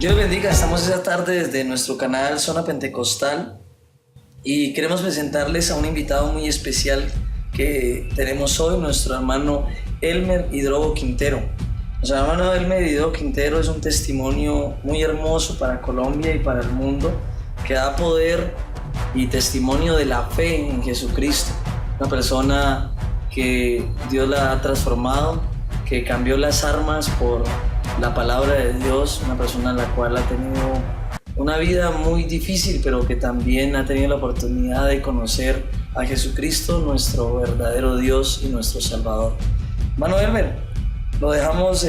Dios les bendiga, estamos esta tarde desde nuestro canal Zona Pentecostal y queremos presentarles a un invitado muy especial que tenemos hoy, nuestro hermano Elmer Hidrobo Quintero. Nuestro hermano Elmer Hidrobo Quintero es un testimonio muy hermoso para Colombia y para el mundo, que da poder y testimonio de la fe en Jesucristo. Una persona que Dios la ha transformado, que cambió las armas por la palabra de Dios, una persona la cual ha tenido una vida muy difícil, pero que también ha tenido la oportunidad de conocer a Jesucristo, nuestro verdadero Dios y nuestro Salvador. Hermano Elmer, lo dejamos,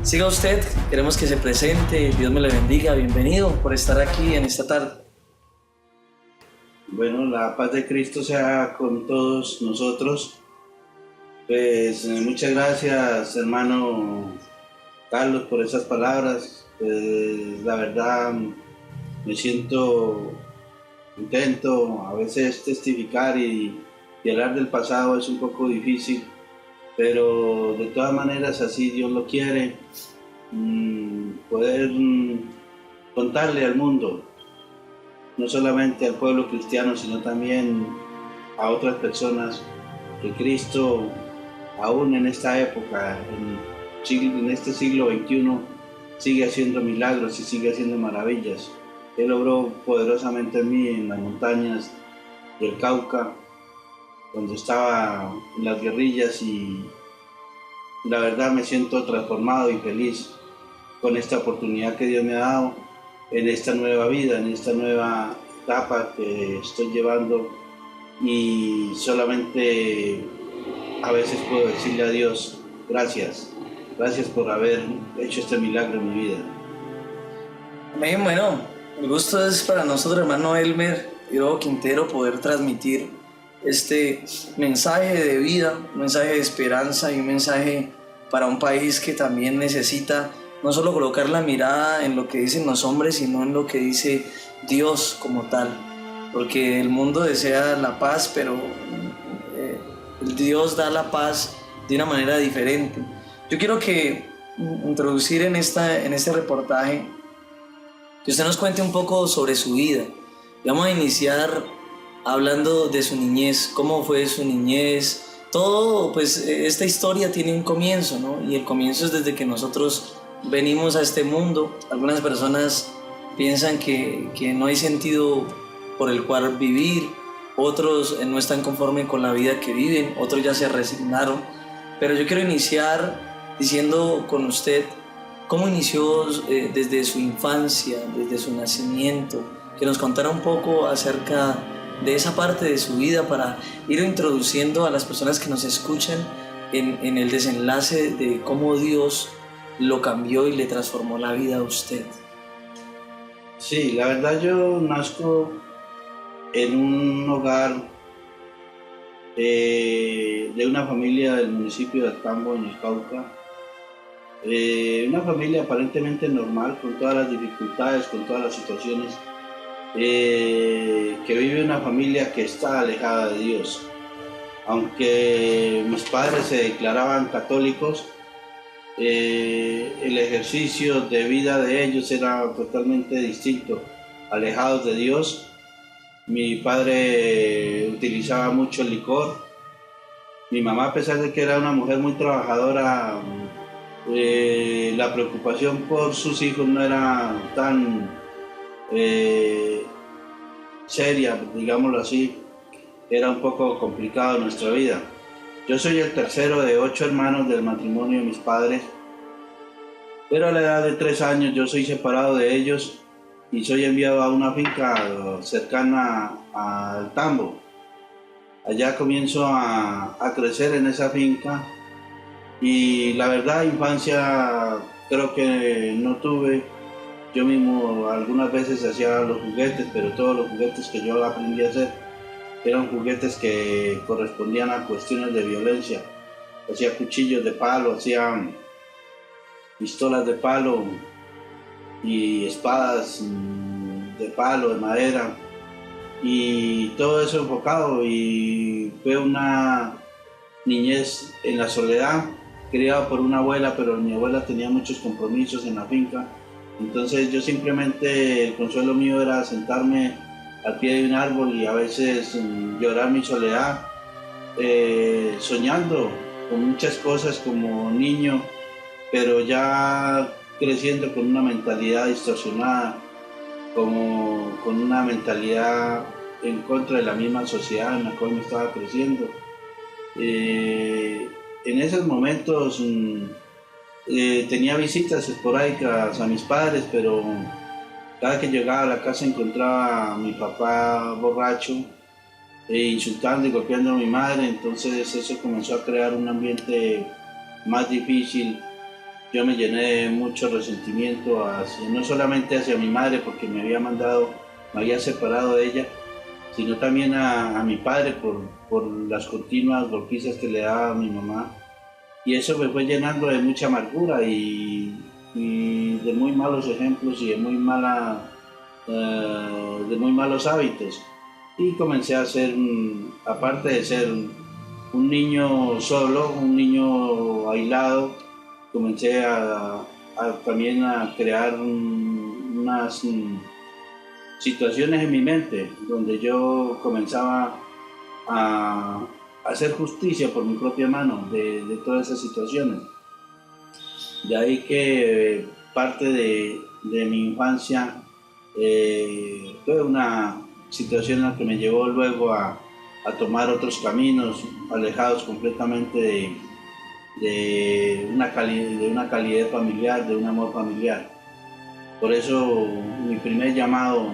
siga usted, queremos que se presente, Dios me le bendiga, bienvenido por estar aquí en esta tarde. Bueno, la paz de Cristo sea con todos nosotros. Pues muchas gracias, hermano Carlos, por esas palabras. La verdad, me siento contento. A veces testificar y hablar del pasado es un poco difícil, pero de todas maneras, así Dios lo quiere, poder contarle al mundo, no solamente al pueblo cristiano, sino también a otras personas, que Cristo, aún en esta época, en este siglo XXI, sigue haciendo milagros y sigue haciendo maravillas. Él obró poderosamente en mí en las montañas del Cauca, cuando estaba en las guerrillas, y la verdad me siento transformado y feliz con esta oportunidad que Dios me ha dado en esta nueva vida, en esta nueva etapa que estoy llevando, y solamente a veces puedo decirle a Dios, gracias por haber hecho este milagro en mi vida. Amén. Bueno, el gusto es para nosotros, hermano Elmer Hidrobo Quintero, poder transmitir este mensaje de vida, un mensaje de esperanza y un mensaje para un país que también necesita no solo colocar la mirada en lo que dicen los hombres, sino en lo que dice Dios como tal, porque el mundo desea la paz, pero Dios da la paz de una manera diferente. Yo quiero introducir en este reportaje, que usted nos cuente un poco sobre su vida. Vamos a iniciar hablando de su niñez, cómo fue su niñez. Todo, pues esta historia tiene un comienzo, ¿no? Y el comienzo es desde que nosotros venimos a este mundo. Algunas personas piensan que no hay sentido por el cual vivir, otros no están conformes con la vida que viven, otros ya se resignaron. Pero yo quiero iniciar diciendo con usted cómo inició desde su infancia, desde su nacimiento, que nos contara un poco acerca de esa parte de su vida para ir introduciendo a las personas que nos escuchan en el desenlace de cómo Dios lo cambió y le transformó la vida a usted. Sí, la verdad, yo nazco en un hogar de una familia del municipio de Tambo, en el Cauca. Una familia aparentemente normal, con todas las dificultades, con todas las situaciones, que vive una familia que está alejada de Dios. Aunque mis padres se declaraban católicos, el ejercicio de vida de ellos era totalmente distinto, alejados de Dios. Mi padre utilizaba mucho el licor. Mi mamá, a pesar de que era una mujer muy trabajadora, la preocupación por sus hijos no era tan seria, digámoslo así. Era un poco complicado nuestra vida. Yo soy el tercero de 8 hermanos del matrimonio de mis padres, pero a la edad de 3 años yo soy separado de ellos y soy enviado a una finca cercana al Tambo. Allá comienzo a crecer en esa finca, y la verdad, infancia creo que no tuve. Yo mismo algunas veces hacía los juguetes, pero todos los juguetes que yo aprendí a hacer eran juguetes que correspondían a cuestiones de violencia. Hacía cuchillos de palo, hacía pistolas de palo y espadas de palo, de madera, y todo eso enfocado. Y fue una niñez en la soledad, criado por una abuela, pero mi abuela tenía muchos compromisos en la finca Entonces yo simplemente, el consuelo mío era sentarme al pie de un árbol y a veces llorar mi soledad, soñando con muchas cosas como niño, pero ya creciendo con una mentalidad distorsionada, como con una mentalidad en contra de la misma sociedad en la cual me estaba creciendo. En esos momentos tenía visitas esporádicas a mis padres, pero cada que llegaba a la casa encontraba a mi papá borracho, insultando y golpeando a mi madre, entonces eso comenzó a crear un ambiente más difícil. Yo me llené de mucho resentimiento, no solamente hacia mi madre porque me había separado de ella, sino también a mi padre por las continuas golpizas que le daba a mi mamá. Y eso me fue llenando de mucha amargura y de muy malos ejemplos y de muy malos hábitos. Y comencé a ser, aparte de ser un niño solo, un niño aislado, comencé también a crear unas situaciones en mi mente donde yo comenzaba a hacer justicia por mi propia mano de todas esas situaciones. De ahí que parte de mi infancia fue una situación en la que me llevó luego a tomar otros caminos alejados completamente de una calidez familiar, de un amor familiar. Por eso mi primer llamado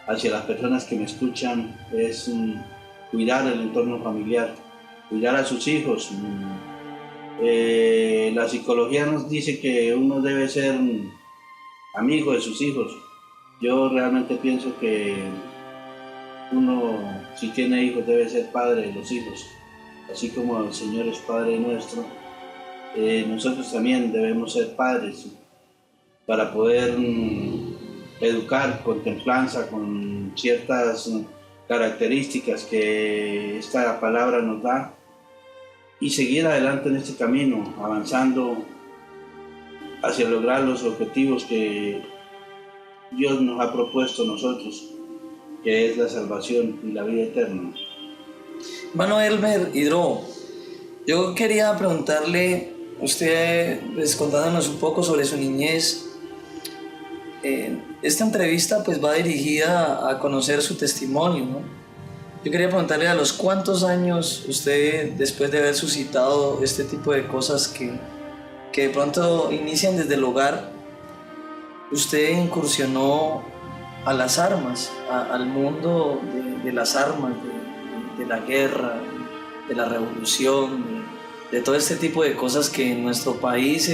hacia las personas que me escuchan es cuidar el entorno familiar, cuidar a sus hijos. La psicología nos dice que uno debe ser amigo de sus hijos. Yo realmente pienso que uno, si tiene hijos, debe ser padre de los hijos. Así como el Señor es Padre nuestro, nosotros también debemos ser padres para poder educar con templanza, con ciertas características que esta palabra nos da y seguir adelante en este camino, avanzando hacia lograr los objetivos que Dios nos ha propuesto a nosotros, que es la salvación y la vida eterna. Hermano Elmer Hidro, yo quería preguntarle, usted pues, contándonos un poco sobre su niñez. Esta entrevista pues va dirigida a conocer su testimonio, ¿no? Yo quería preguntarle a los cuántos años usted, después de haber suscitado este tipo de cosas que de pronto inician desde el hogar, usted incursionó a las armas, al mundo de las armas, de la guerra, de la revolución, de todo este tipo de cosas que en nuestro país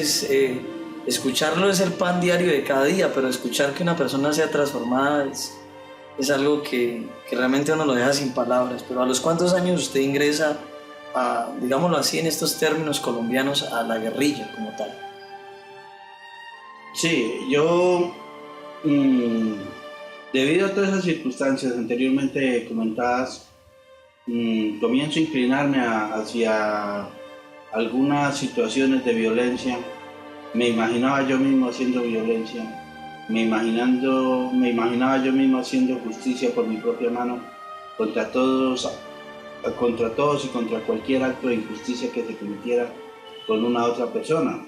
escucharlo es el pan diario de cada día, pero escuchar que una persona sea transformada es algo que realmente uno lo deja sin palabras. Pero ¿a los cuántos años usted ingresa digámoslo así en estos términos colombianos, a la guerrilla como tal? Sí, yo, debido a todas esas circunstancias anteriormente comentadas, comienzo a inclinarme hacia algunas situaciones de violencia. Me imaginaba yo mismo haciendo violencia, me imaginaba yo mismo haciendo justicia por mi propia mano contra todos y contra cualquier acto de injusticia que se cometiera con una otra persona.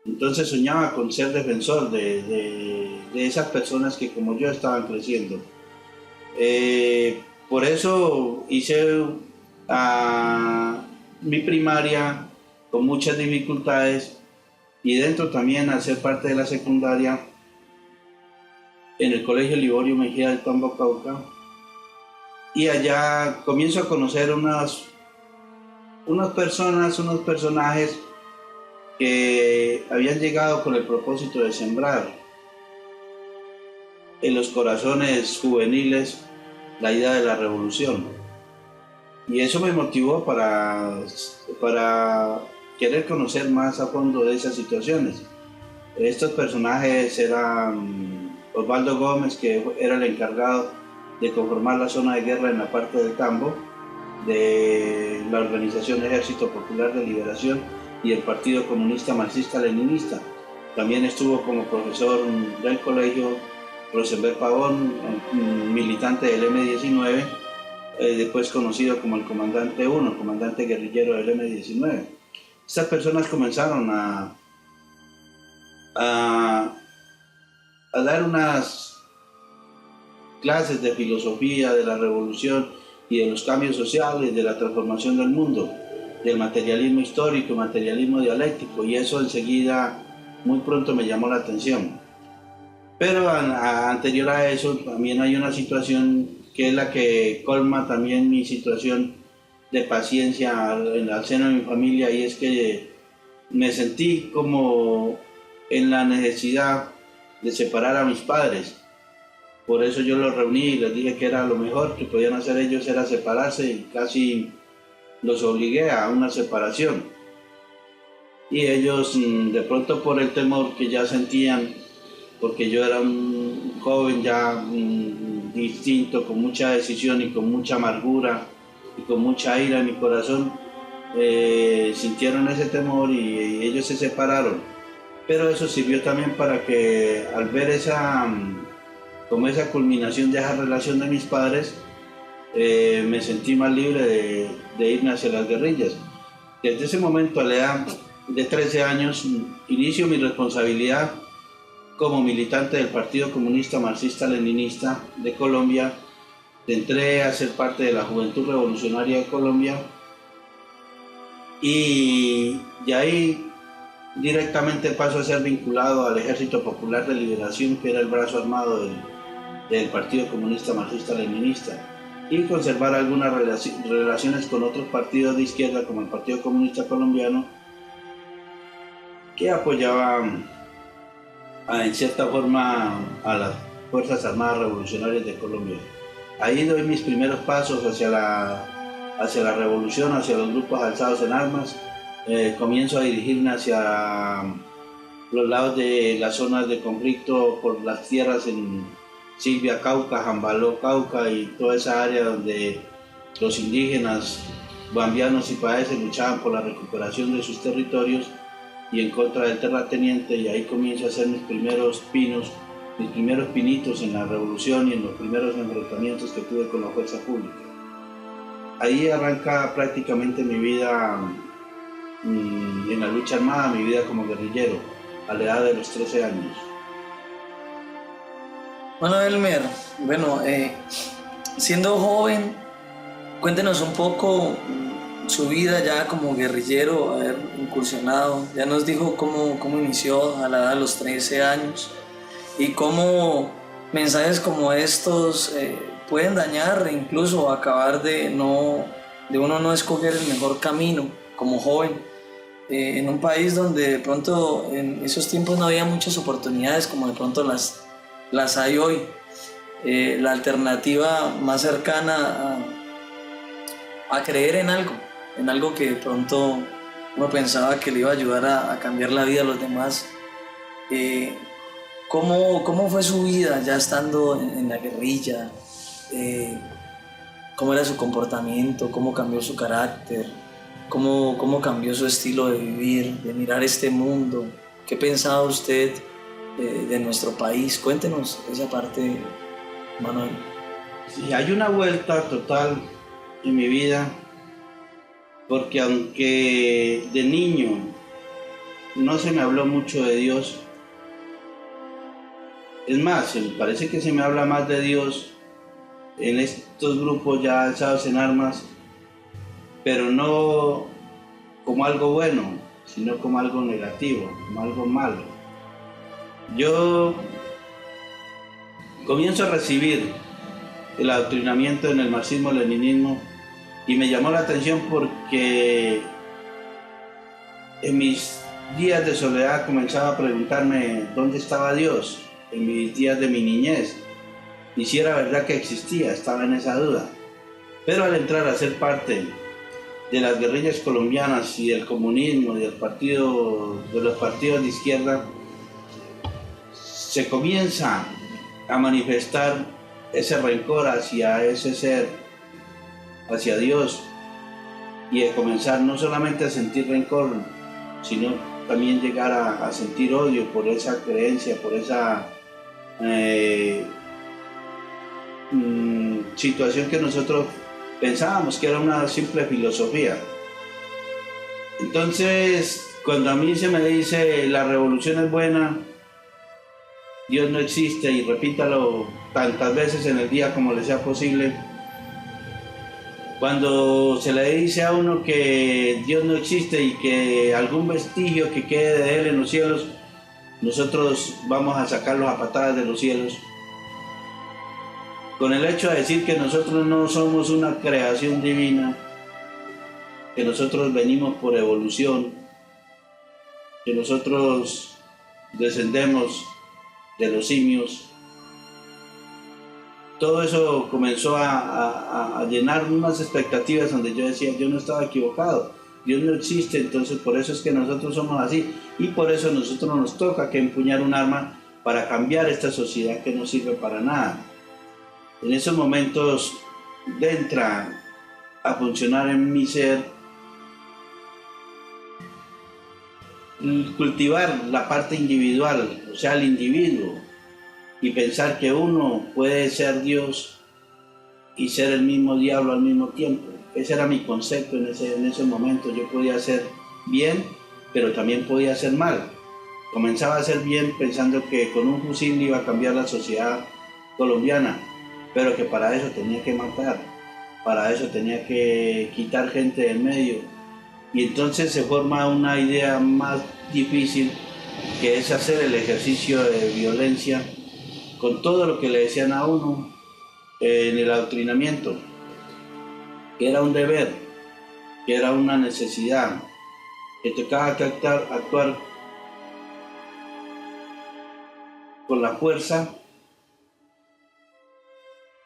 Entonces soñaba con ser defensor de esas personas que como yo estaban creciendo. Por eso hice mi primaria con muchas dificultades y dentro también hacer parte de la secundaria en el Colegio Liborio Mejía del Tambo, Cauca. Y allá comienzo a conocer unas personas, unos personajes que habían llegado con el propósito de sembrar en los corazones juveniles la idea de la revolución. Y eso me motivó para querer conocer más a fondo de esas situaciones. Estos personajes eran Osvaldo Gómez, que era el encargado de conformar la zona de guerra en la parte del Tambo, de la organización Ejército Popular de Liberación y el Partido Comunista Marxista-Leninista. También estuvo como profesor del colegio Rosenberg Pavón, militante del M-19, después conocido como el comandante 1, comandante guerrillero del M-19. Estas personas comenzaron a dar unas clases de filosofía de la revolución y de los cambios sociales, de la transformación del mundo, del materialismo histórico, materialismo dialéctico, y eso enseguida, muy pronto me llamó la atención. Pero anterior a eso también hay una situación que es la que colma también mi situación de paciencia al seno de mi familia, y es que me sentí como en la necesidad de separar a mis padres. Por eso yo los reuní y les dije que era lo mejor que podían hacer ellos, era separarse, y casi los obligué a una separación. Y ellos, de pronto por el temor que ya sentían, porque yo era un joven ya distinto, con mucha decisión y con mucha amargura y con mucha ira en mi corazón, sintieron ese temor y ellos se separaron. Pero eso sirvió también para que, al ver esa culminación de esa relación de mis padres, me sentí más libre de irme hacia las guerrillas. Desde ese momento, a la edad de 13 años, inicio mi responsabilidad como militante del Partido Comunista Marxista-Leninista de Colombia. Entré a ser parte de la Juventud Revolucionaria de Colombia, y de ahí directamente paso a ser vinculado al Ejército Popular de Liberación, que era el brazo armado del Partido Comunista Marxista-Leninista, y conservar algunas relaciones con otros partidos de izquierda, como el Partido Comunista Colombiano, que apoyaban en cierta forma a las Fuerzas Armadas Revolucionarias de Colombia. Ahí doy mis primeros pasos hacia la revolución, hacia los grupos alzados en armas. Comienzo a dirigirme hacia los lados de las zonas de conflicto por las tierras en Silvia, Cauca, Jambaló, Cauca, y toda esa área donde los indígenas, bambianos y paeses luchaban por la recuperación de sus territorios y en contra del terrateniente. Y ahí comienzo a hacer mis primeros pinitos en la revolución y en los primeros enfrentamientos que tuve con la fuerza pública. Ahí arranca prácticamente mi vida en la lucha armada, mi vida como guerrillero, a la edad de los 13 años. Bueno, Elmer, siendo joven, cuéntenos un poco su vida ya como guerrillero, haber incursionado. Ya nos dijo cómo inició a la edad de los 13 años y cómo mensajes como estos pueden dañar e incluso acabar de uno no escoger el mejor camino como joven. En un país donde de pronto en esos tiempos no había muchas oportunidades como de pronto las hay hoy. La alternativa más cercana a creer en algo que de pronto uno pensaba que le iba a ayudar a cambiar la vida a los demás. ¿Cómo fue su vida ya estando en la guerrilla? ¿Cómo era su comportamiento? ¿Cómo cambió su carácter? ¿Cómo cambió su estilo de vivir, de mirar este mundo? ¿Qué pensaba usted de nuestro país? Cuéntenos esa parte, Manuel. Sí, hay una vuelta total en mi vida, porque aunque de niño no se me habló mucho de Dios, es más, me parece que se me habla más de Dios en estos grupos ya alzados en armas, pero no como algo bueno, sino como algo negativo, como algo malo. Yo comienzo a recibir el adoctrinamiento en el marxismo-leninismo y me llamó la atención porque en mis días de soledad comenzaba a preguntarme dónde estaba Dios, en mis días de mi niñez, y si era verdad que existía, estaba en esa duda. Pero al entrar a ser parte de las guerrillas colombianas y del comunismo y de los partidos de izquierda, se comienza a manifestar ese rencor hacia ese ser, hacia Dios, y de comenzar no solamente a sentir rencor, sino también llegar a sentir odio por esa creencia, por esa situación que nosotros pensábamos que era una simple filosofía. Entonces, cuando a mí se me dice la revolución es buena, Dios no existe, y repítalo tantas veces en el día como le sea posible, cuando se le dice a uno que Dios no existe y que algún vestigio que quede de Él en los cielos, nosotros vamos a sacarlos a patadas de los cielos, con el hecho de decir que nosotros no somos una creación divina, que nosotros venimos por evolución, que nosotros descendemos de los simios. Todo eso comenzó a llenar unas expectativas donde yo decía, yo no estaba equivocado, Dios no existe, entonces por eso es que nosotros somos así, y por eso a nosotros nos toca que empuñar un arma para cambiar esta sociedad que no sirve para nada. En esos momentos entra a funcionar en mi ser cultivar la parte individual, o sea, el individuo, y pensar que uno puede ser Dios y ser el mismo diablo al mismo tiempo. Ese era mi concepto en ese momento. Yo podía hacer bien, pero también podía hacer mal. Comenzaba a hacer bien pensando que con un fusil iba a cambiar la sociedad colombiana, pero que para eso tenía que matar, para eso tenía que quitar gente del medio. Y entonces se forma una idea más difícil, que es hacer el ejercicio de violencia con todo lo que le decían a uno en el adoctrinamiento, que era un deber, que era una necesidad, que tocaba que actuar con la fuerza,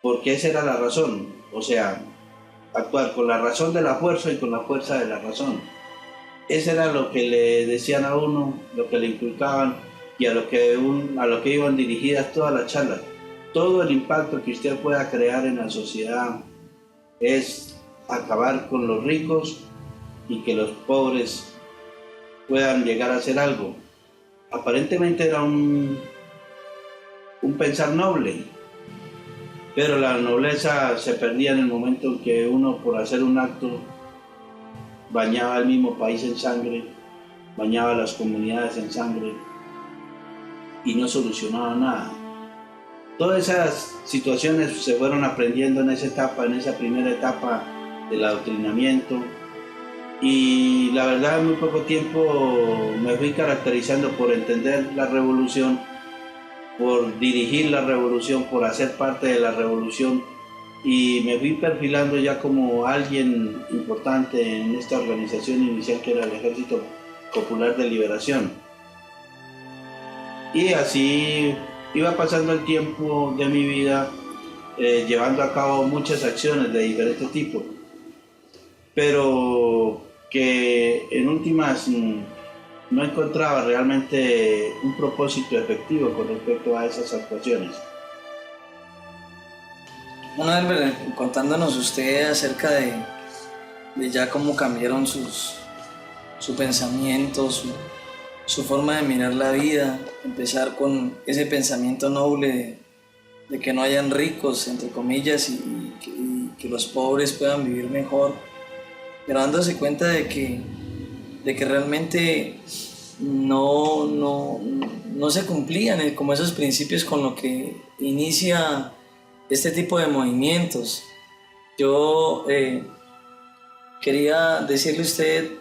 porque esa era la razón, o sea, actuar con la razón de la fuerza y con la fuerza de la razón. Eso era lo que le decían a uno, lo que le inculcaban, y a lo que iban dirigidas todas las charlas. Todo el impacto que usted pueda crear en la sociedad es acabar con los ricos y que los pobres puedan llegar a hacer algo. Aparentemente era un pensar noble, pero la nobleza se perdía en el momento en que uno, por hacer un acto, bañaba al mismo país en sangre, bañaba a las comunidades en sangre y no solucionaba nada. Todas esas situaciones se fueron aprendiendo en esa primera etapa del adoctrinamiento, y la verdad en muy poco tiempo me fui caracterizando por entender la revolución, por dirigir la revolución, por hacer parte de la revolución, y me fui perfilando ya como alguien importante en esta organización inicial que era el Ejército Popular de Liberación. Y así iba pasando el tiempo de mi vida, llevando a cabo muchas acciones de diferentes tipos, pero que en últimas no encontraba realmente un propósito efectivo con respecto a esas actuaciones. Bueno, Herbert, contándonos usted acerca de ya cómo cambiaron su pensamiento, su forma de mirar la vida, empezar con ese pensamiento noble de que no hayan ricos, entre comillas, y que los pobres puedan vivir mejor, pero dándose cuenta de que realmente no se cumplían como esos principios con lo que inicia este tipo de movimientos. Yo quería decirle a usted,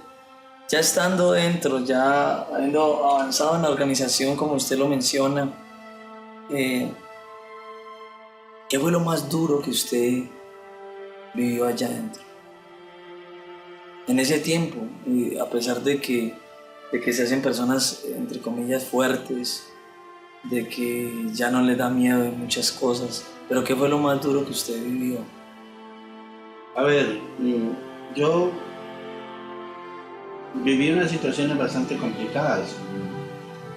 ya estando dentro, ya habiendo avanzado en la organización como usted lo menciona, ¿qué fue lo más duro que usted vivió allá adentro? En ese tiempo, a pesar de que se hacen personas, entre comillas, fuertes, de que ya no le da miedo de muchas cosas, pero ¿qué fue lo más duro que usted vivió? A ver, yo viví unas situaciones bastante complicadas.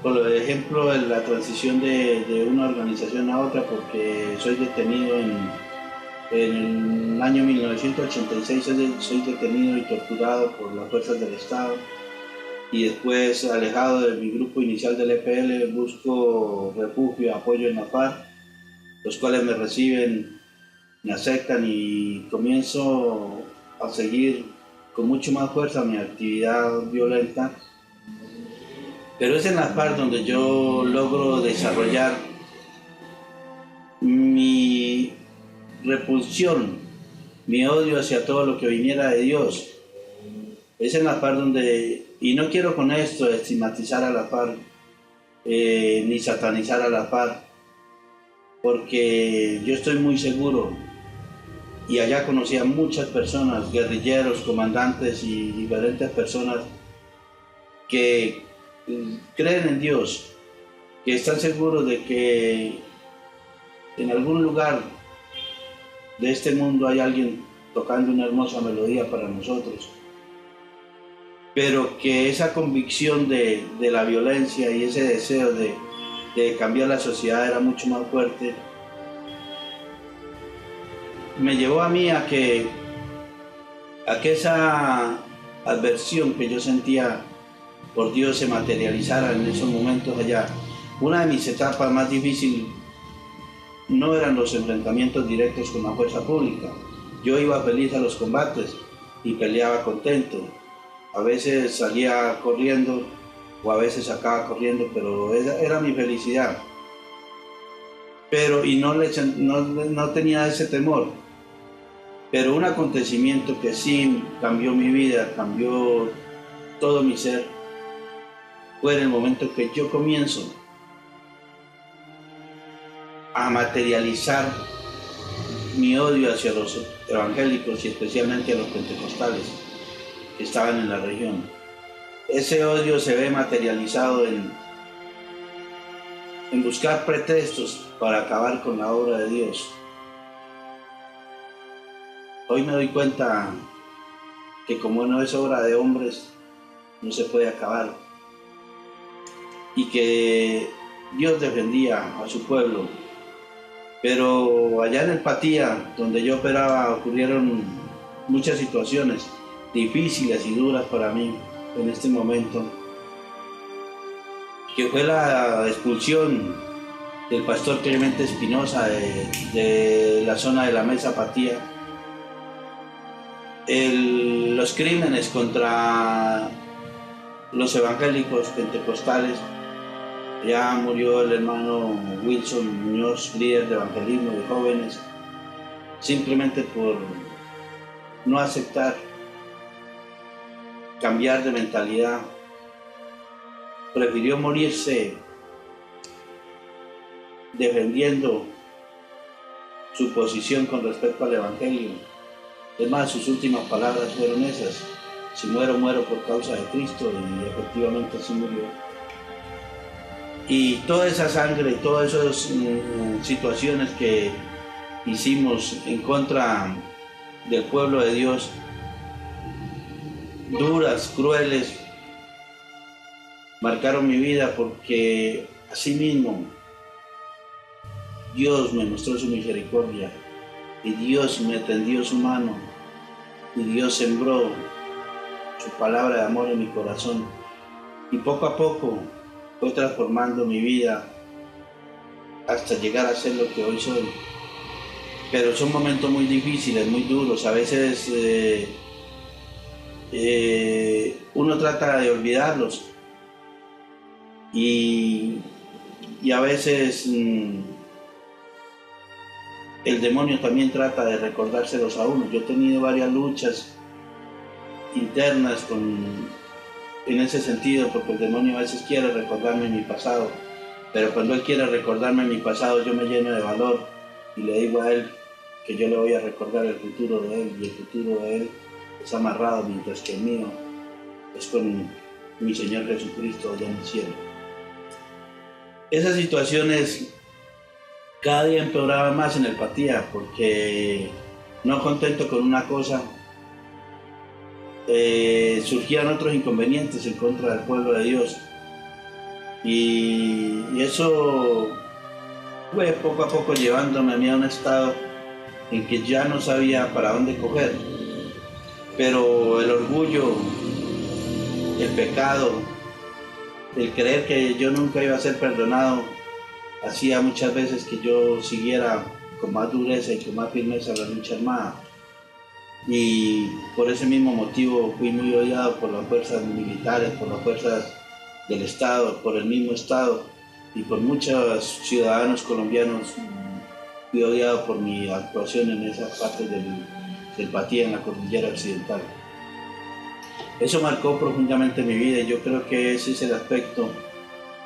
Por ejemplo, en la transición de una organización a otra, porque soy detenido en el año 1986, soy detenido y torturado por las fuerzas del Estado. y después, alejado de mi grupo inicial del EPL, busco refugio y apoyo en la FARC, los cuales me reciben, me aceptan y comienzo a seguir con mucho más fuerza mi actividad violenta. Pero es en la FARC donde yo logro desarrollar mi repulsión, mi odio hacia todo lo que viniera de Dios. Es en la FARC donde, y no quiero con esto estigmatizar a la FARC, ni satanizar a la FARC, porque yo estoy muy seguro, y allá conocí a muchas personas, guerrilleros, comandantes y diferentes personas que creen en Dios, que están seguros de que en algún lugar de este mundo hay alguien tocando una hermosa melodía para nosotros, pero que esa convicción de la violencia y ese deseo de cambiar la sociedad era mucho más fuerte, me llevó a mí a que esa adversión que yo sentía por Dios se materializara en esos momentos allá. Una de mis etapas más difíciles no eran los enfrentamientos directos con la fuerza pública. Yo iba feliz a los combates y peleaba contento. A veces salía corriendo o a veces acababa corriendo, pero esa era mi felicidad. Pero, y no tenía ese temor. Pero un acontecimiento que sí cambió mi vida, cambió todo mi ser, fue en el momento que yo comienzo a materializar mi odio hacia los evangélicos y especialmente a los pentecostales que estaban en la región. Ese odio se ve materializado en buscar pretextos para acabar con la obra de Dios. Hoy me doy cuenta que como no es obra de hombres, no se puede acabar. Y que Dios defendía a su pueblo. Pero allá en el Patía, donde yo operaba, ocurrieron muchas situaciones difíciles y duras para mí en este momento, que fue la expulsión del pastor Clemente Espinosa de la zona de la Mesa Patía, los crímenes contra los evangélicos pentecostales. Ya murió el hermano Wilson Muñoz, líder de evangelismo de jóvenes, simplemente por no aceptar, cambiar de mentalidad. Prefirió morirse defendiendo su posición con respecto al evangelio. Es más, sus últimas palabras fueron esas: si muero, muero por causa de Cristo, y efectivamente así murió. Y toda esa sangre, todas esas situaciones que hicimos en contra del pueblo de Dios, duras, crueles, marcaron mi vida, porque así mismo Dios me mostró su misericordia y Dios me tendió su mano y Dios sembró su palabra de amor en mi corazón, y poco a poco fue transformando mi vida hasta llegar a ser lo que hoy soy. Pero son momentos muy difíciles, muy duros. A veces uno trata de olvidarlos y a veces el demonio también trata de recordárselos a uno. Yo he tenido varias luchas internas en ese sentido, porque el demonio a veces quiere recordarme mi pasado, pero cuando él quiere recordarme mi pasado, yo me lleno de valor y le digo a él que yo le voy a recordar el futuro de él, y el futuro de él es amarrado, mientras que el mío es con mi Señor Jesucristo allá en el cielo. Esas situaciones cada día empeoraban más en el Patía, porque no contento con una cosa, surgían otros inconvenientes en contra del pueblo de Dios, y eso fue poco a poco llevándome a mí a un estado en que ya no sabía para dónde coger. Pero el orgullo el pecado, el creer que yo nunca iba a ser perdonado, hacía muchas veces que yo siguiera con más dureza y con más firmeza la lucha armada. Y por ese mismo motivo fui muy odiado por las fuerzas militares, por las fuerzas del Estado, por el mismo Estado y por muchos ciudadanos colombianos. Fui odiado por mi actuación en esa parte del Patía, en la cordillera occidental. Eso marcó profundamente mi vida y yo creo que ese es el aspecto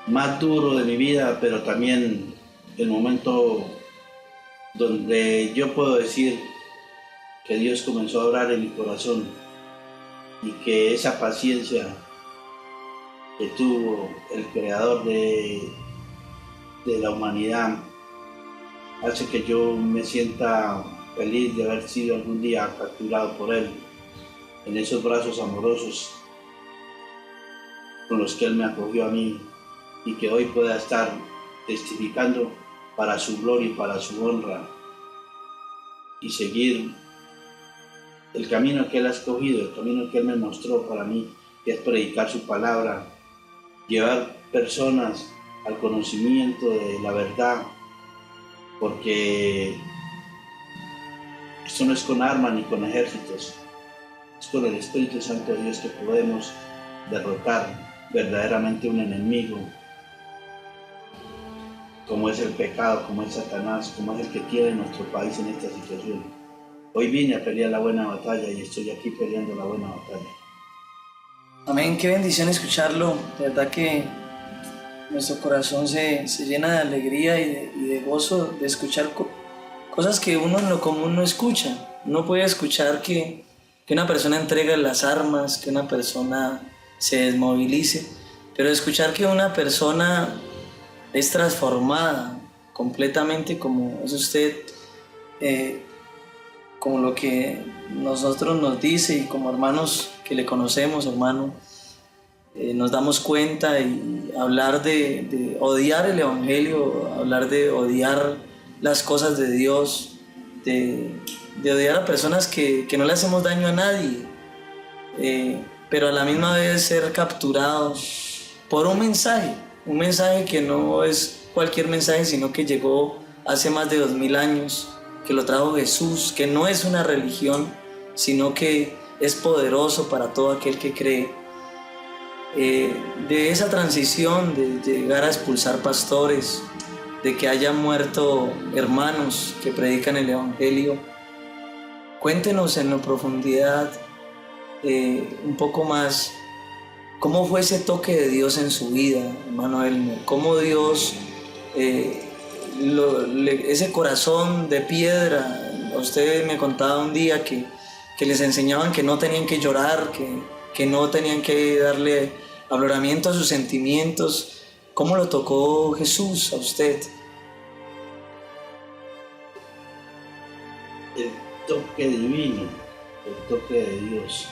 más duro de mi vida, pero también el momento donde yo puedo decir que Dios comenzó a obrar en mi corazón y que esa paciencia que tuvo el creador de la humanidad hace que yo me sienta feliz de haber sido algún día capturado por Él en esos brazos amorosos con los que Él me acogió a mí y que hoy pueda estar testificando para su gloria y para su honra y seguir el camino que Él ha escogido, el camino que Él me mostró para mí, que es predicar su palabra, llevar personas al conocimiento de la verdad, porque esto no es con armas ni con ejércitos, es con el Espíritu Santo de Dios que podemos derrotar verdaderamente un enemigo, como es el pecado, como es Satanás, como es el que tiene nuestro país en esta situación. Hoy vine a pelear la buena batalla y estoy aquí peleando la buena batalla. Amén, qué bendición escucharlo. De verdad que nuestro corazón se llena de alegría y de gozo de escuchar cosas que uno en lo común no escucha. Uno puede escuchar que una persona entrega las armas, que una persona se desmovilice, pero escuchar que una persona es transformada completamente como es usted, como lo que nosotros nos dice y como hermanos que le conocemos, hermano, nos damos cuenta y hablar de odiar el Evangelio, hablar de odiar las cosas de Dios, de odiar a personas que no le hacemos daño a nadie, pero a la misma vez ser capturados por un mensaje que no es cualquier mensaje, sino que llegó hace más de 2000 años, que lo trajo Jesús, que no es una religión, sino que es poderoso para todo aquel que cree. De esa transición, de llegar a expulsar pastores, de que hayan muerto hermanos que predican el Evangelio, cuéntenos en la profundidad un poco más cómo fue ese toque de Dios en su vida, hermano Elmer, cómo Dios, ese corazón de piedra. Usted me contaba un día que les enseñaban que no tenían que llorar, que no tenían que darle afloramiento a sus sentimientos. ¿Cómo lo tocó Jesús a usted? El toque divino, el toque de Dios.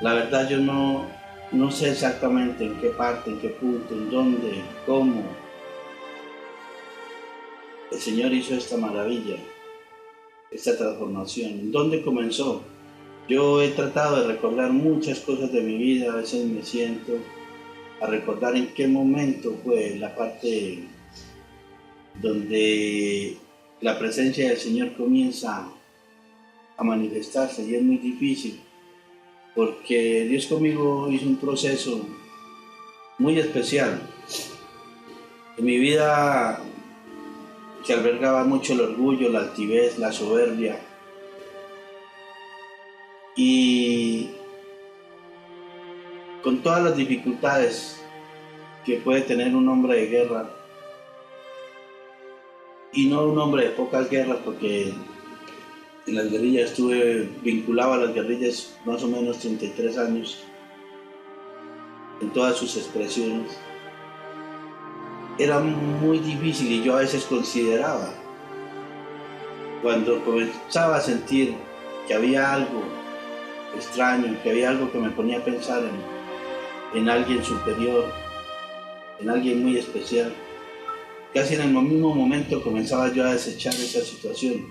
La verdad yo no sé exactamente en qué parte, en qué punto, en dónde, cómo el Señor hizo esta maravilla, esta transformación. ¿En dónde comenzó? Yo he tratado de recordar muchas cosas de mi vida, a veces me siento a recordar en qué momento fue la parte donde la presencia del Señor comienza a manifestarse y es muy difícil porque Dios conmigo hizo un proceso muy especial. En mi vida se albergaba mucho el orgullo, la altivez, la soberbia. Y con todas las dificultades que puede tener un hombre de guerra, y no un hombre de pocas guerras, porque en las guerrillas estuve vinculado a las guerrillas más o menos 33 años, en todas sus expresiones. Era muy difícil y yo a veces consideraba, cuando comenzaba a sentir que había algo extraño, que había algo que me ponía a pensar en alguien superior, en alguien muy especial, casi en el mismo momento comenzaba yo a desechar esa situación.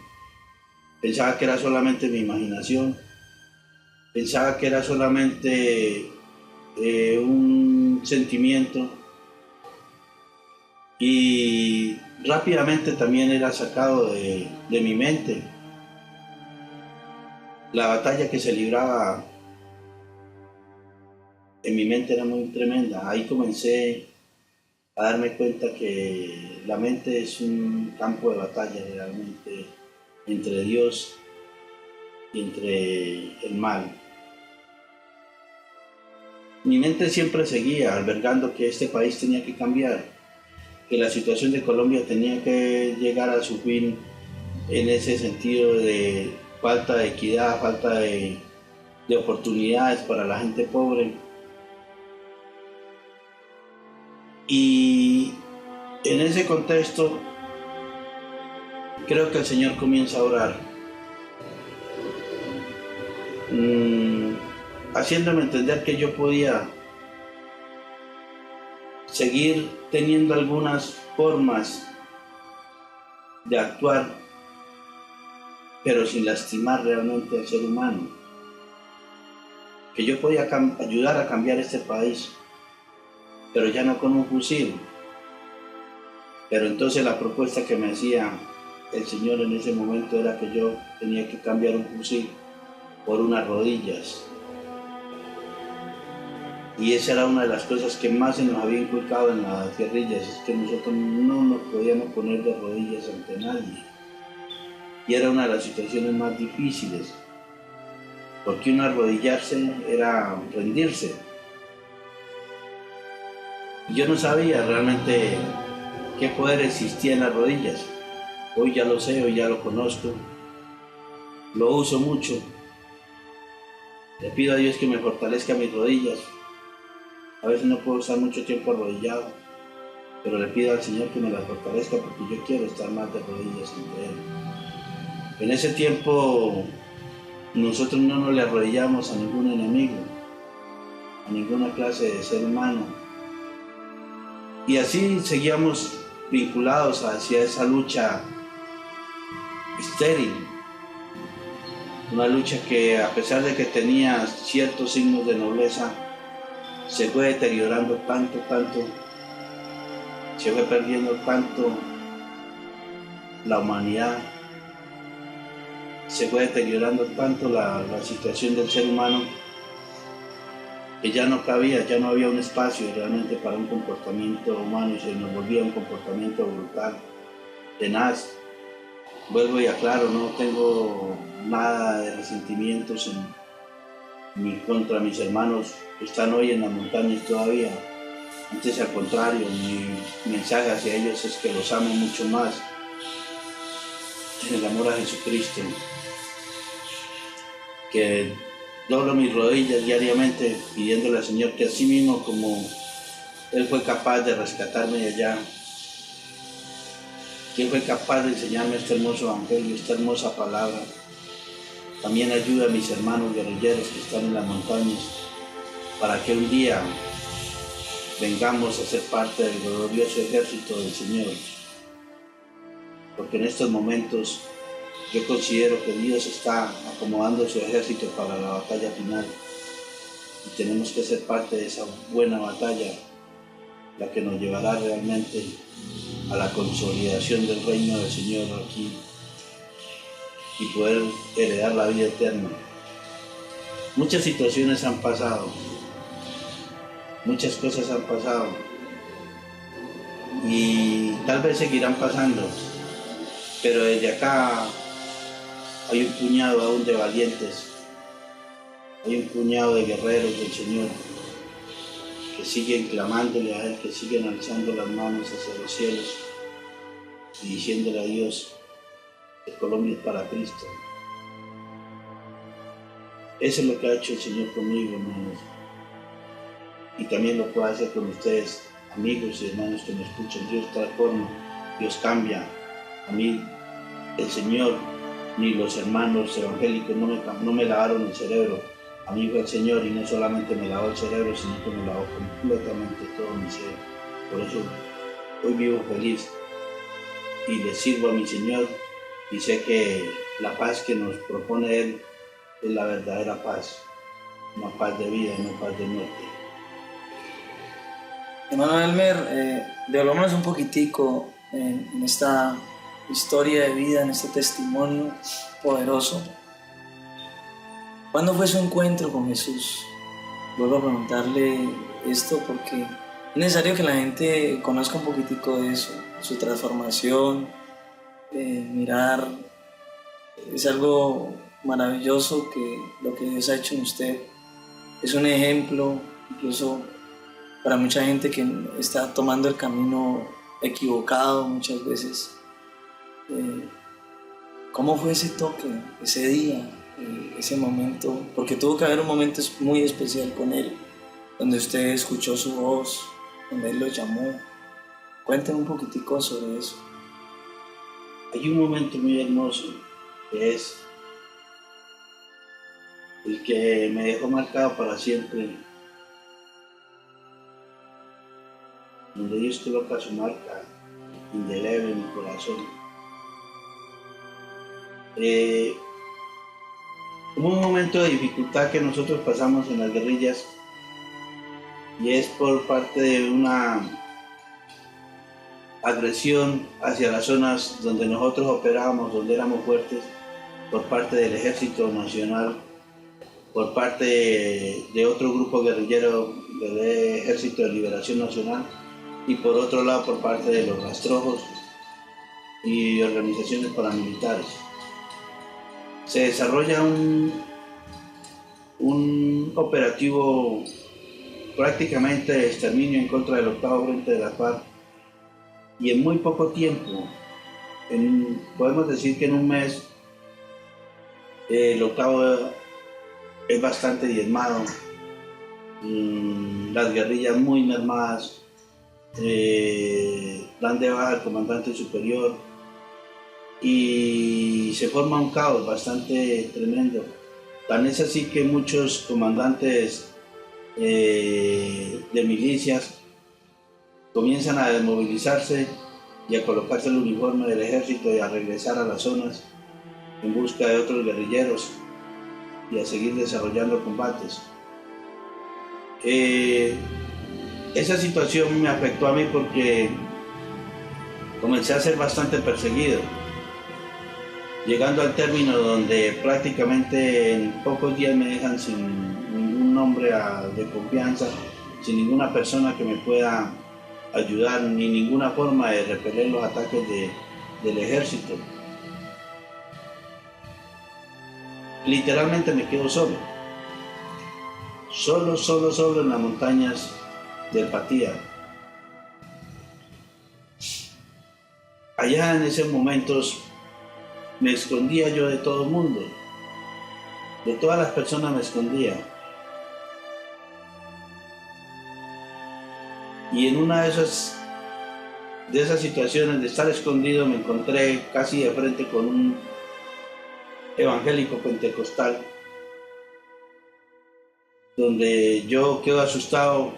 Pensaba que era solamente mi imaginación, Pensaba que era solamente un sentimiento y rápidamente también era sacado de mi mente. La batalla que se libraba en mi mente era muy tremenda. Ahí comencé a darme cuenta que la mente es un campo de batalla realmente entre Dios y entre el mal. Mi mente siempre seguía albergando que este país tenía que cambiar, que la situación de Colombia tenía que llegar a su fin en ese sentido de falta de equidad, falta de oportunidades para la gente pobre. Y en ese contexto creo que el Señor comienza a orar, haciéndome entender que yo podía seguir teniendo algunas formas de actuar, pero sin lastimar realmente al ser humano, que yo podía ayudar a cambiar este país, pero ya no con un fusil. Pero entonces la propuesta que me hacía el Señor en ese momento era que yo tenía que cambiar un fusil por unas rodillas. Y esa era una de las cosas que más se nos había inculcado en las guerrillas, es que nosotros no nos podíamos poner de rodillas ante nadie. Y era una de las situaciones más difíciles, porque uno arrodillarse era rendirse. Y yo no sabía realmente qué poder existía en las rodillas. Hoy ya lo sé, hoy ya lo conozco, lo uso mucho. Le pido a Dios que me fortalezca mis rodillas. A veces no puedo estar mucho tiempo arrodillado, pero le pido al Señor que me las fortalezca porque yo quiero estar más de rodillas ante Él. En ese tiempo nosotros no nos le arrodillamos a ningún enemigo, a ninguna clase de ser humano. Y así seguíamos vinculados hacia esa lucha estéril, una lucha que a pesar de que tenía ciertos signos de nobleza, se fue deteriorando tanto, se fue perdiendo tanto la humanidad, se fue deteriorando tanto la situación del ser humano, que ya no cabía, ya no había un espacio realmente para un comportamiento humano y se nos volvía un comportamiento brutal, tenaz. Vuelvo y aclaro, no tengo nada de resentimientos ni contra mis hermanos que están hoy en las montañas todavía. Antes, al contrario, mi mensaje hacia ellos es que los amo mucho más en el amor a Jesucristo, que doblo mis rodillas diariamente pidiéndole al Señor que así mismo como Él fue capaz de rescatarme de allá, que Él fue capaz de enseñarme este hermoso evangelio, esta hermosa palabra, también ayuda a mis hermanos guerrilleros que están en las montañas para que un día vengamos a ser parte del glorioso ejército del Señor. Porque en estos momentos yo considero que Dios está acomodando su ejército para la batalla final y tenemos que ser parte de esa buena batalla, la que nos llevará realmente a la consolidación del reino del Señor aquí y poder heredar la vida eterna. Muchas situaciones han pasado, muchas cosas han pasado y tal vez seguirán pasando, pero desde acá hay un puñado aún de valientes, hay un puñado de guerreros del Señor que siguen clamándole a Él, que siguen alzando las manos hacia los cielos y diciéndole a Dios que Colombia es para Cristo. Eso es lo que ha hecho el Señor conmigo, hermanos. Y también lo puede hacer con ustedes, amigos y hermanos que me escuchan. Dios transforma, Dios cambia. A mí, el Señor, ni los hermanos evangélicos no me lavaron el cerebro. A mí fue el Señor y no solamente me lavó el cerebro, sino que me lavó completamente todo mi ser. Por eso hoy vivo feliz y le sirvo a mi Señor y sé que la paz que nos propone Él es la verdadera paz. una paz de vida y una paz de muerte. Hermano Elmer, devolvámonos un poquitico en esta historia de vida, en este testimonio poderoso. ¿Cuándo fue su encuentro con Jesús? Vuelvo a preguntarle esto porque es necesario que la gente conozca un poquitico de eso, su transformación, mirar. Es algo maravilloso que lo que Dios ha hecho en usted es un ejemplo, incluso para mucha gente que está tomando el camino equivocado muchas veces. ¿Cómo fue ese toque, ese día, ese momento? Porque tuvo que haber un momento muy especial con Él, donde usted escuchó su voz, donde Él lo llamó. Cuénteme un poquitico sobre eso. Hay un momento muy hermoso que es el que me dejó marcado para siempre, donde Dios coloca su marca indeleble en mi corazón. Hubo un momento de dificultad que nosotros pasamos en las guerrillas y es por parte de una agresión hacia las zonas donde nosotros operábamos, donde éramos fuertes, por parte del Ejército Nacional, por parte de otro grupo guerrillero del Ejército de Liberación Nacional y por otro lado por parte de los rastrojos y organizaciones paramilitares. Se desarrolla un operativo prácticamente de exterminio en contra del 8º Frente de la FARC y en muy poco tiempo, podemos decir que en un mes, el 8º es bastante diezmado, las guerrillas muy mermadas, dan de baja al comandante superior y se forma un caos bastante tremendo. Tan es así que muchos comandantes de milicias comienzan a desmovilizarse y a colocarse el uniforme del ejército y a regresar a las zonas en busca de otros guerrilleros y a seguir desarrollando combates. Esa situación me afectó a mí porque comencé a ser bastante perseguido, llegando al término donde prácticamente en pocos días me dejan sin ningún nombre de confianza, sin ninguna persona que me pueda ayudar, ni ninguna forma de repeler los ataques del ejército. Literalmente me quedo solo en las montañas del Patía. Allá en esos momentos me escondía yo de todo el mundo, de todas las personas me escondía. Y en una de esas situaciones de estar escondido me encontré casi de frente con un evangélico pentecostal, donde yo quedo asustado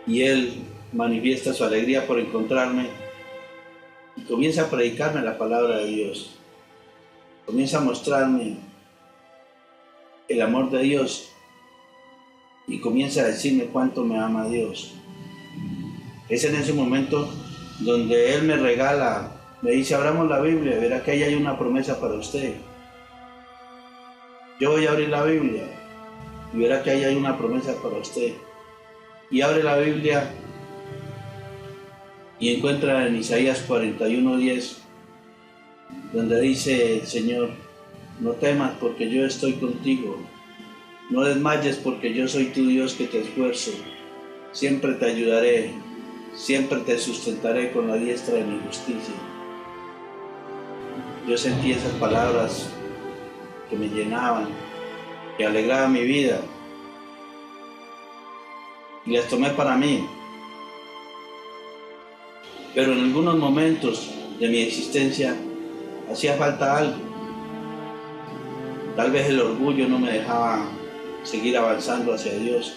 y él manifiesta su alegría por encontrarme y comienza a predicarme la palabra de Dios. Comienza a mostrarme el amor de Dios y comienza a decirme cuánto me ama Dios. Es en ese momento donde Él me regala, me dice, abramos la Biblia, verá que ahí hay una promesa para usted. Yo voy a abrir la Biblia y verá que ahí hay una promesa para usted. Y abre la Biblia y encuentra en Isaías 41:10, donde dice, Señor, no temas porque yo estoy contigo, no desmayes porque yo soy tu Dios que te esfuerzo, siempre te ayudaré, siempre te sustentaré con la diestra de mi justicia. Yo sentí esas palabras que me llenaban, que alegraban mi vida, y las tomé para mí. Pero en algunos momentos de mi existencia hacía falta algo. Tal vez el orgullo no me dejaba seguir avanzando hacia Dios.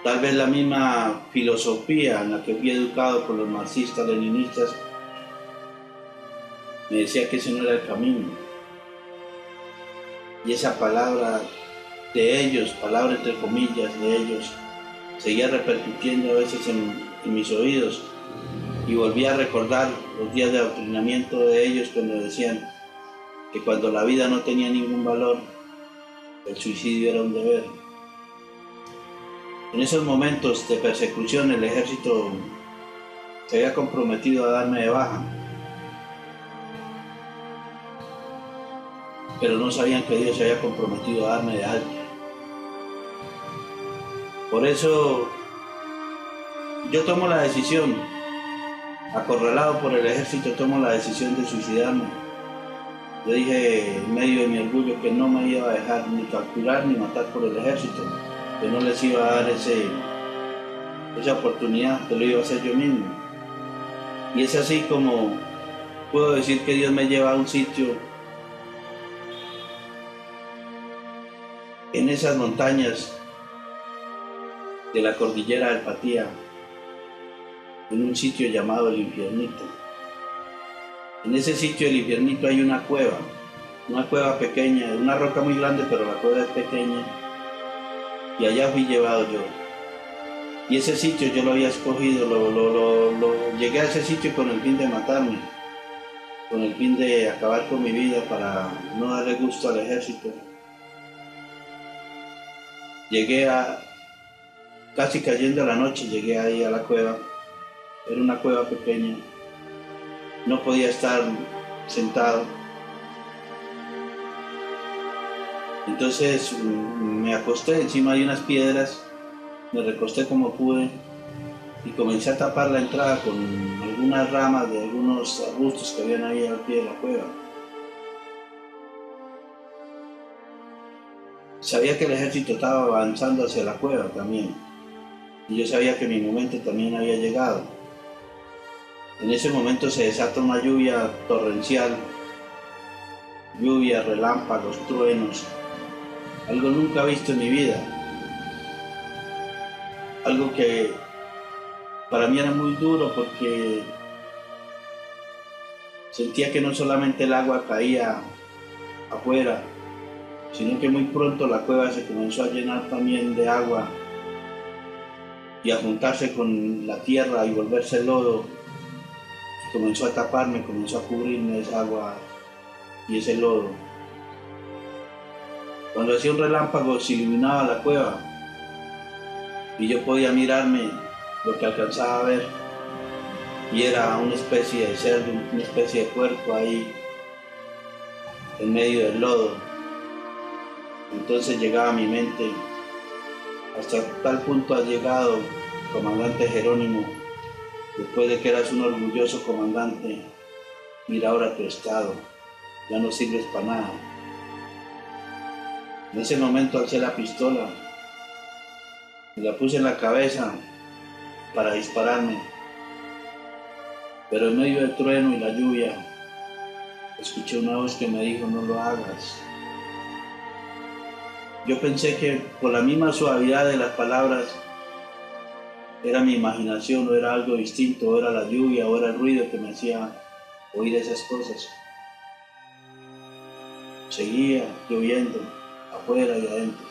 Tal vez la misma filosofía en la que fui educado por los marxistas, leninistas, me decía que ese no era el camino. Y esa palabra de ellos, palabra entre comillas de ellos, seguía repercutiendo a veces en mis oídos, y volví a recordar los días de adoctrinamiento de ellos cuando decían que cuando la vida no tenía ningún valor, el suicidio era un deber. En esos momentos de persecución el ejército se había comprometido a darme de baja, pero no sabían que Dios se había comprometido a darme de alta. Por eso yo tomo la decisión, acorralado por el ejército, tomo la decisión de suicidarme. Yo dije en medio de mi orgullo que no me iba a dejar ni capturar ni matar por el ejército, que no les iba a dar esa oportunidad, que lo iba a hacer yo mismo. Y es así como puedo decir que Dios me lleva a un sitio en esas montañas de la cordillera del Patía, en un sitio llamado el Infiernito. En ese sitio del Infiernito hay una cueva pequeña, una roca muy grande, pero la cueva es pequeña, y allá fui llevado yo. Y ese sitio yo lo había escogido, llegué a ese sitio con el fin de matarme, con el fin de acabar con mi vida para no darle gusto al ejército. Casi cayendo la noche, llegué ahí a la cueva. Era una cueva pequeña, no podía estar sentado. Entonces me acosté encima de unas piedras, me recosté como pude y comencé a tapar la entrada con algunas ramas de algunos arbustos que habían ahí al pie de la cueva. Sabía que el ejército estaba avanzando hacia la cueva también, y yo sabía que mi momento también había llegado. En ese momento se desata una lluvia torrencial, lluvia, relámpagos, truenos, algo nunca visto en mi vida, algo que para mí era muy duro porque sentía que no solamente el agua caía afuera, sino que muy pronto la cueva se comenzó a llenar también de agua y a juntarse con la tierra y volverse lodo, y comenzó a taparme, comenzó a cubrirme esa agua y ese lodo. Cuando hacía un relámpago se iluminaba la cueva y yo podía mirarme lo que alcanzaba a ver, y era una especie de cerdo, una especie de puerco ahí en medio del lodo. Entonces llegaba a mi mente: hasta tal punto has llegado, comandante Jerónimo, después de que eras un orgulloso comandante, mira ahora tu estado, ya no sirves para nada. En ese momento alcé la pistola, me la puse en la cabeza para dispararme, pero en medio del trueno y la lluvia escuché una voz que me dijo: no lo hagas. Yo pensé que por la misma suavidad de las palabras era mi imaginación, o era algo distinto, o era la lluvia, o era el ruido que me hacía oír esas cosas. Seguía lloviendo, afuera y adentro.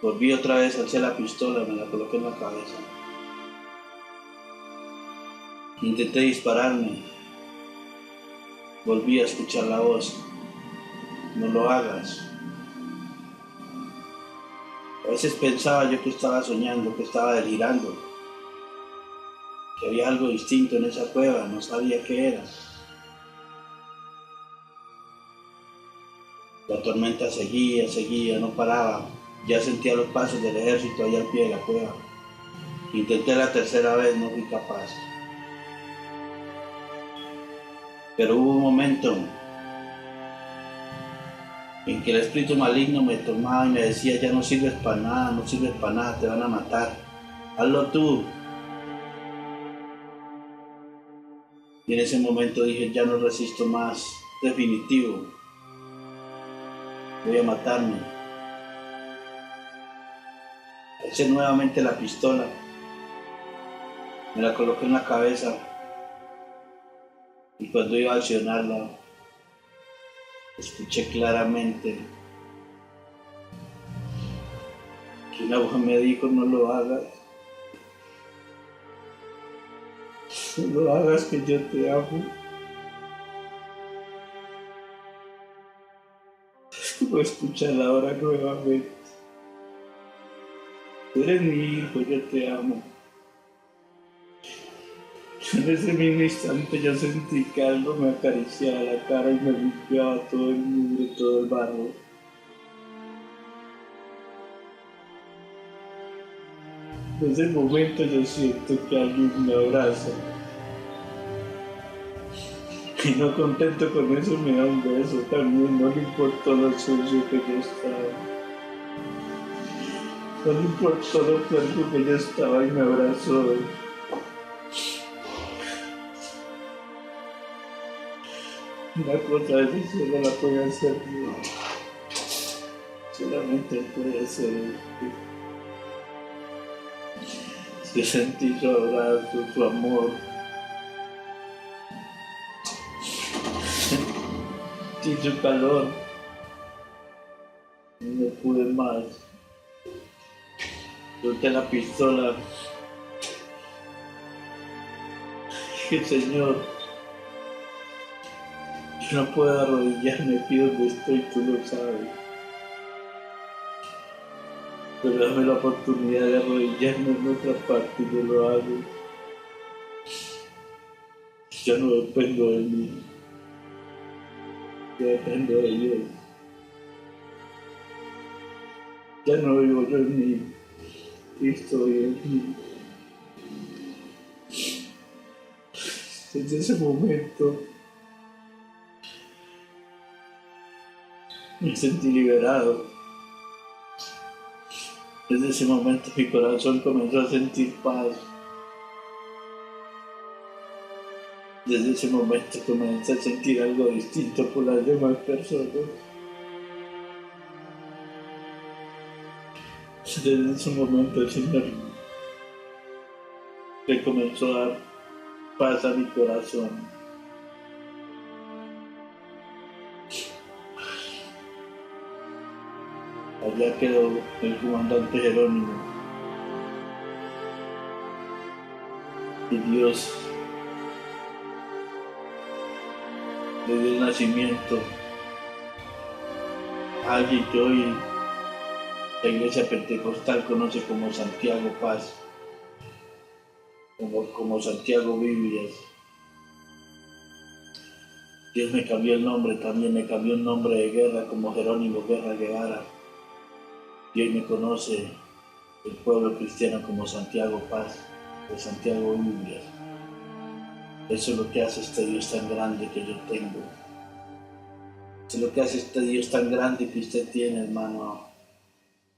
Volví otra vez, alcé la pistola, me la coloqué en la cabeza. Intenté dispararme. Volví a escuchar la voz: no lo hagas. A veces pensaba yo que estaba soñando, que estaba delirando, que había algo distinto en esa cueva, no sabía qué era. La tormenta seguía, no paraba. Ya sentía los pasos del ejército allá al pie de la cueva. Intenté la tercera vez, no fui capaz. Pero hubo un momento en que el espíritu maligno me tomaba y me decía: ya no sirves para nada, no sirves para nada, te van a matar, hazlo tú. Y en ese momento dije: ya no resisto más, definitivo, voy a matarme. Alcé nuevamente la pistola, me la coloqué en la cabeza, y cuando iba a accionarla, escuché claramente que una voz me dijo: no lo hagas, no lo hagas, que yo te amo. Voy a escuchar ahora nuevamente: tú eres mi hijo, yo te amo. En ese mismo instante yo sentí que algo me acariciaba la cara y me limpiaba todo el mugre, todo el barro. En ese momento yo siento que alguien me abraza. Y no contento con eso me da un beso también. No le importó lo sucio que yo estaba. No le importó lo fuerte que yo estaba y me abrazó. Una cosa de esa solo la puede hacer Dios. Solamente puede ser Él. Yo sentí su abrazo, su amor. Sentí su calor. No pude más. Solté la pistola. Dije: Señor, yo no puedo arrodillarme aquí donde estoy, tú lo sabes. Pero dame la oportunidad de arrodillarme en otra parte y yo lo hago. Yo no dependo de mí. Yo dependo de Dios. Ya no vivo yo en mí. Cristo vive en mí. Desde ese momento me sentí liberado. Desde ese momento mi corazón comenzó a sentir paz. Desde ese momento comencé a sentir algo distinto por las demás personas. Desde ese momento el Señor le comenzó a dar paz a mi corazón. Allá quedó el comandante Jerónimo. Y Dios le dio el nacimiento a alguien que hoy la Iglesia Pentecostal conoce como Santiago Paz, como Santiago Biblias. Dios me cambió el nombre, también me cambió el nombre de guerra como Jerónimo Guerra Guevara. Y hoy me conoce el pueblo cristiano como Santiago Paz, o Santiago Biblias. Eso es lo que hace este Dios tan grande que yo tengo. Eso es lo que hace este Dios tan grande que usted tiene, hermano.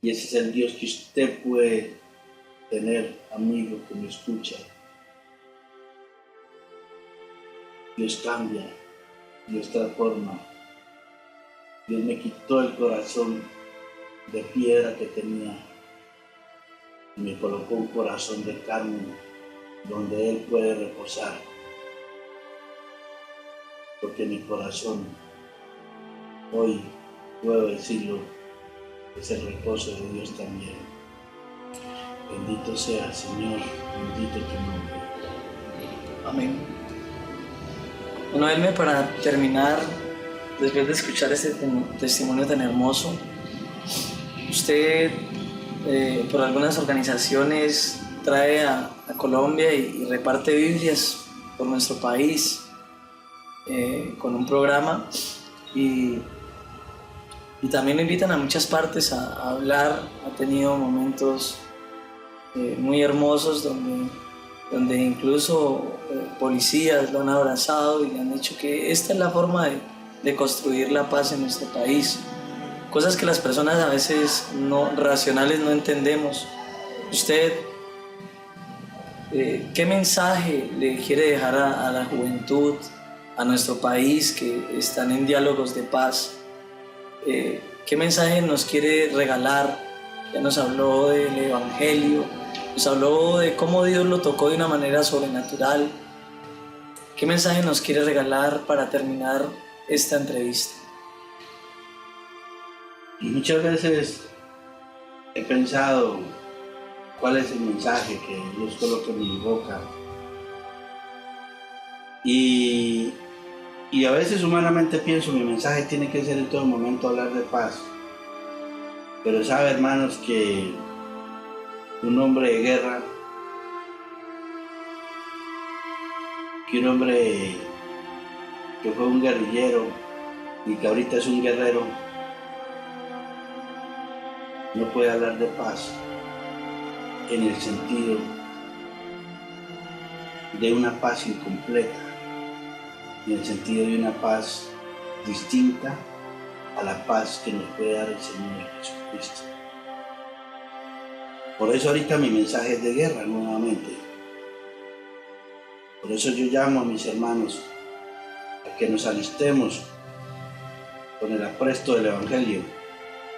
Y ese es el Dios que usted puede tener, amigo que me escucha. Dios cambia, Dios transforma. Dios me quitó el corazón de piedra que tenía y me colocó un corazón de carne donde Él puede reposar, porque mi corazón hoy puedo decirlo, es el reposo de Dios también. Bendito sea, Señor, bendito tu nombre. Amén. Bueno, Elmer, para terminar, después de escuchar este testimonio tan hermoso, usted por algunas organizaciones trae a Colombia y reparte Biblias por nuestro país con un programa y también lo invitan a muchas partes a hablar. Ha tenido momentos muy hermosos donde incluso policías lo han abrazado y le han dicho que esta es la forma de construir la paz en nuestro país. Cosas que las personas a veces racionales no entendemos. Usted, ¿qué mensaje le quiere dejar a la juventud, a nuestro país que están en diálogos de paz? ¿Qué mensaje nos quiere regalar? Ya nos habló del Evangelio, nos habló de cómo Dios lo tocó de una manera sobrenatural. ¿Qué mensaje nos quiere regalar para terminar esta entrevista? Y muchas veces he pensado cuál es el mensaje que Dios coloca en mi boca. Y a veces humanamente pienso, mi mensaje tiene que ser en todo momento hablar de paz. Pero sabe, hermanos, que un hombre de guerra, que un hombre que fue un guerrillero y que ahorita es un guerrero, no puede hablar de paz en el sentido de una paz incompleta, en el sentido de una paz distinta a la paz que nos puede dar el Señor Jesucristo. Por eso ahorita mi mensaje es de guerra nuevamente. Por eso yo llamo a mis hermanos a que nos alistemos con el apresto del Evangelio,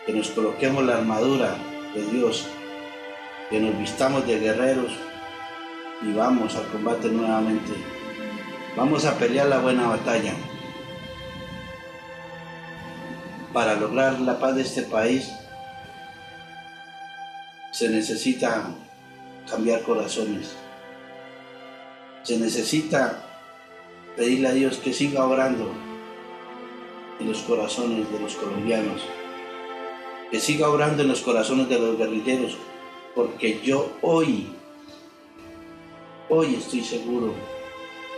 que nos coloquemos la armadura de Dios, que nos vistamos de guerreros y vamos al combate nuevamente. Vamos a pelear la buena batalla para lograr la paz de este país. Se necesita cambiar corazones. Se necesita pedirle a Dios que siga obrando en los corazones de los colombianos, que siga obrando en los corazones de los guerrilleros, porque yo hoy estoy seguro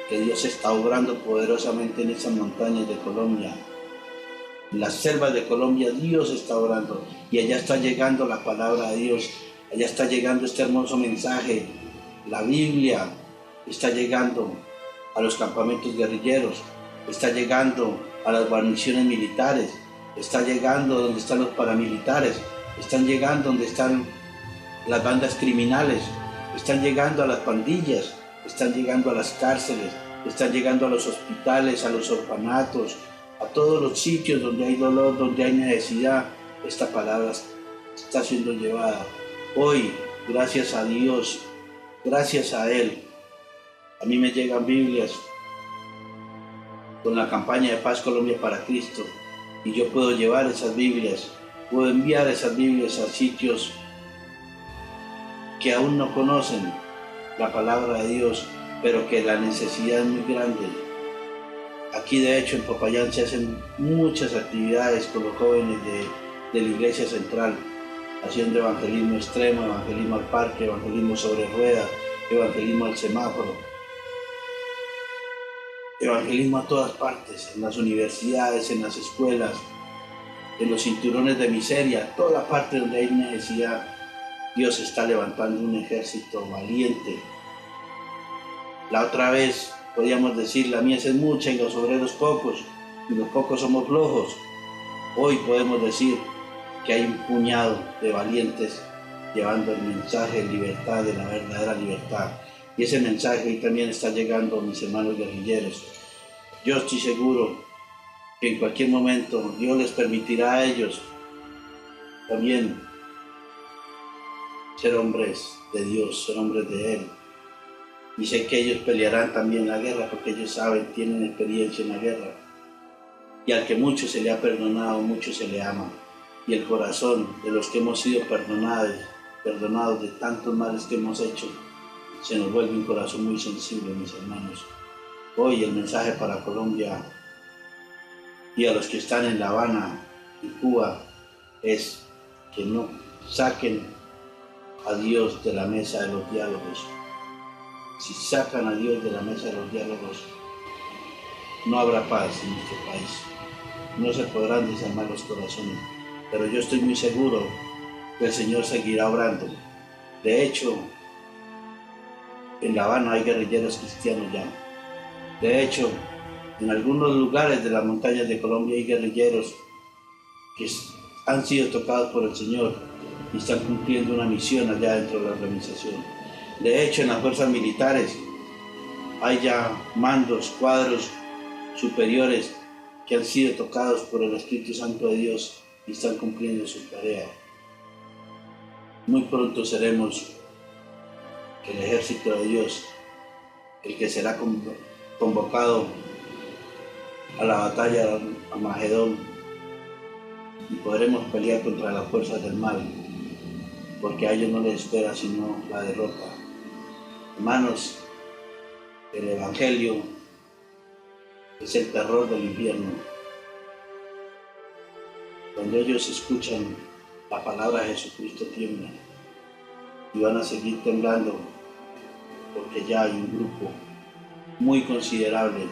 que Dios está obrando poderosamente en esas montañas de Colombia. En las selvas de Colombia Dios está obrando y allá está llegando la palabra de Dios, allá está llegando este hermoso mensaje. La Biblia está llegando a los campamentos guerrilleros, está llegando a las guarniciones militares, está llegando donde están los paramilitares, están llegando donde están las bandas criminales, están llegando a las pandillas, están llegando a las cárceles, están llegando a los hospitales, a los orfanatos, a todos los sitios donde hay dolor, donde hay necesidad. Esta palabra está siendo llevada. Hoy, gracias a Dios, gracias a Él, a mí me llegan Biblias con la campaña de Paz Colombia para Cristo y yo puedo llevar esas Biblias, puedo enviar esas Biblias a sitios que aún no conocen la palabra de Dios, pero que la necesidad es muy grande. Aquí de hecho en Popayán se hacen muchas actividades con los jóvenes de la Iglesia Central, haciendo evangelismo extremo, evangelismo al parque, evangelismo sobre ruedas, evangelismo al semáforo, evangelismo a todas partes, en las universidades, en las escuelas, en los cinturones de miseria, toda la parte donde hay necesidad. Dios está levantando un ejército valiente. La otra vez podíamos decir, la mies es mucha y los obreros pocos, y los pocos somos flojos. Hoy podemos decir que hay un puñado de valientes llevando el mensaje de libertad, de la verdadera libertad. Y ese mensaje hoy también está llegando a mis hermanos guerrilleros. Yo estoy seguro que en cualquier momento Dios les permitirá a ellos también ser hombres de Dios, ser hombres de Él. Y sé que ellos pelearán también la guerra porque ellos saben, tienen experiencia en la guerra. Y al que mucho se le ha perdonado, mucho se le ama. Y el corazón de los que hemos sido perdonados de tantos males que hemos hecho, se nos vuelve un corazón muy sensible, mis hermanos. Hoy el mensaje para Colombia y a los que están en La Habana y Cuba es que no saquen a Dios de la mesa de los diálogos. Si sacan a Dios de la mesa de los diálogos, no habrá paz en nuestro país. No se podrán desarmar los corazones. Pero yo estoy muy seguro que el Señor seguirá obrando. De hecho, en La Habana hay guerrilleros cristianos ya. De hecho, en algunos lugares de las montañas de Colombia hay guerrilleros que han sido tocados por el Señor y están cumpliendo una misión allá dentro de la organización. De hecho, en las fuerzas militares hay ya mandos, cuadros superiores que han sido tocados por el Espíritu Santo de Dios y están cumpliendo su tarea. Muy pronto seremos el ejército de Dios, el que será convocado a la batalla de Armagedón, y podremos pelear contra las fuerzas del mal, porque a ellos no les espera sino la derrota. Hermanos, el Evangelio es el terror del infierno. Cuando ellos escuchan la palabra de Jesucristo tiemblan y van a seguir temblando, porque ya hay un grupo muy considerable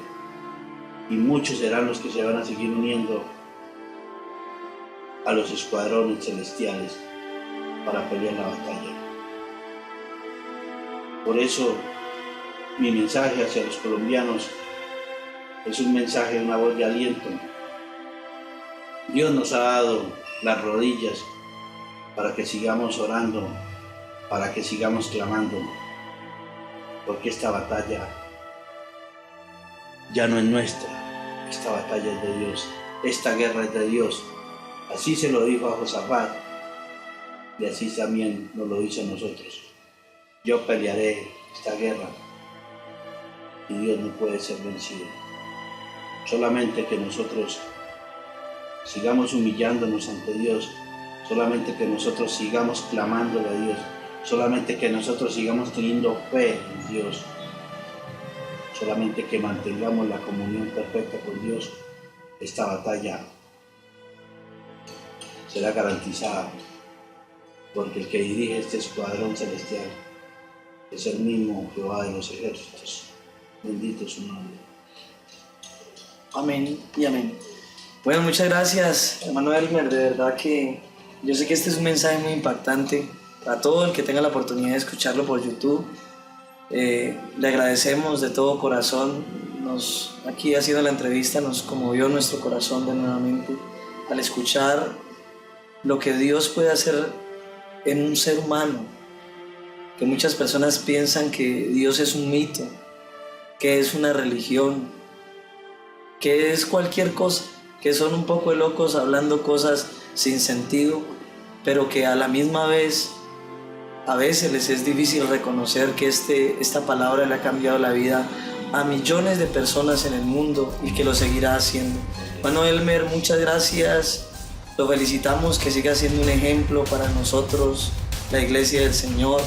y muchos serán los que se van a seguir uniendo a los escuadrones celestiales para pelear la batalla. Por eso mi mensaje hacia los colombianos es un mensaje, una voz de aliento. Dios nos ha dado las rodillas para que sigamos orando, para que sigamos clamando, porque esta batalla ya no es nuestra, esta batalla es de Dios, esta guerra es de Dios. Así se lo dijo a Josafat y así también nos lo dice a nosotros. Yo pelearé esta guerra y Dios no puede ser vencido. Solamente que nosotros sigamos humillándonos ante Dios, solamente que nosotros sigamos clamándole a Dios, solamente que nosotros sigamos teniendo fe en Dios, solamente que mantengamos la comunión perfecta con Dios, esta batalla será garantizada, porque el que dirige este escuadrón celestial es el mismo Jehová de los ejércitos. Bendito es su nombre. Amén y amén. Bueno, muchas gracias, hermano Elmer. De verdad que yo sé que este es un mensaje muy impactante para todo el que tenga la oportunidad de escucharlo por YouTube. Le agradecemos de todo corazón. Aquí haciendo la entrevista nos conmovió nuestro corazón de nuevamente al escuchar lo que Dios puede hacer en un ser humano. Que muchas personas piensan que Dios es un mito, que es una religión, que es cualquier cosa, que son un poco de locos hablando cosas sin sentido, pero que a la misma vez a veces les es difícil reconocer que esta palabra le ha cambiado la vida a millones de personas en el mundo y que lo seguirá haciendo. Bueno, Elmer, muchas gracias, lo felicitamos, que siga siendo un ejemplo para nosotros, la Iglesia del Señor,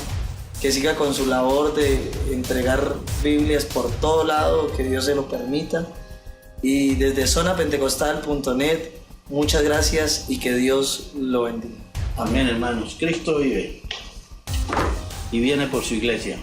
que siga con su labor de entregar Biblias por todo lado, que Dios se lo permita. Y desde zonapentecostal.net, muchas gracias y que Dios lo bendiga. Amén, hermanos. Cristo vive y viene por su iglesia.